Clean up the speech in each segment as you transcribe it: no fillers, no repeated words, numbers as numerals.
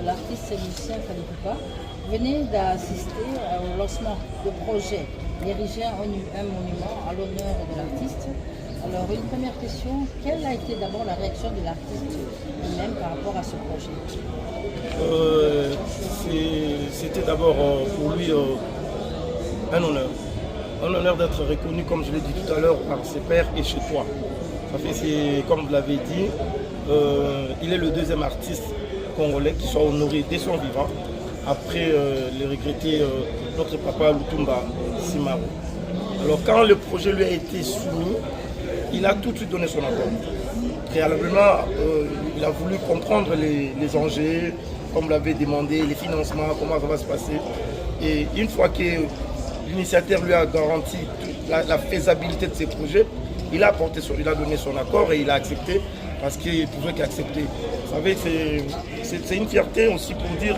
l'artiste et musicien Fally Ipupa, venez d'assister au lancement de projet d'ériger un monument à l'honneur de l'artiste. Alors, une première question, quelle a été d'abord la réaction de l'artiste lui-même par rapport à ce projet? C'était d'abord pour lui un honneur. Un honneur d'être reconnu, comme je l'ai dit tout à l'heure, par ses pairs et chez toi. Ça fait, comme vous l'avez dit, il est le deuxième artiste congolais qui soit honoré dès son vivant, après le regretté notre papa Lutumba Simaro. Alors quand le projet lui a été soumis, il a tout de suite donné son accord. Préalablement, il a voulu comprendre les enjeux, comme l'avait demandé, les financements, comment ça va se passer. Et une fois que l'initiateur lui a garanti la faisabilité de ses projets, il a donné son accord et il a accepté parce qu'il ne pouvait qu'accepter. Vous savez, c'est une fierté aussi pour dire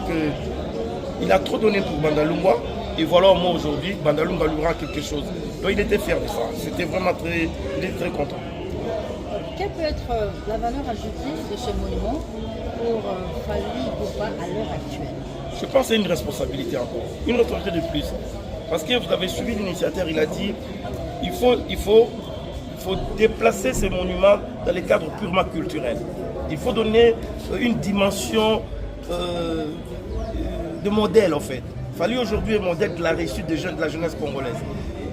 qu'il a trop donné pour Bandalungwa. Et voilà, moi aujourd'hui, Bandalungwa lui aura quelque chose. Donc il était fier de ça. C'était vraiment il était très content. Quelle peut être la valeur ajoutée de ce monument pour Fally Ipupa à l'heure actuelle? Je pense que c'est une responsabilité encore, une autorité de plus. Parce que vous avez suivi l'initiateur, il a dit il faut déplacer ces monuments dans les cadres purement culturels. Il faut donner une dimension de modèle en fait. Fally aujourd'hui est modèle de la réussite des jeunes de la jeunesse congolaise.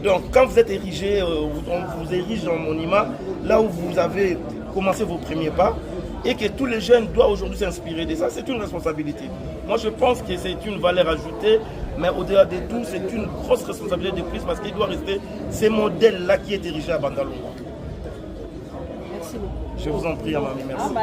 Donc quand vous êtes érigé, on vous érige un monument là où vous avez commencé vos premiers pas et que tous les jeunes doivent aujourd'hui s'inspirer de ça, c'est une responsabilité. Moi je pense que c'est une valeur ajoutée, mais au-delà de tout, c'est une grosse responsabilité de plus parce qu'il doit rester ces modèles-là qui est érigé à Bandalungwa. Merci beaucoup. Je vous en prie, Amami, merci.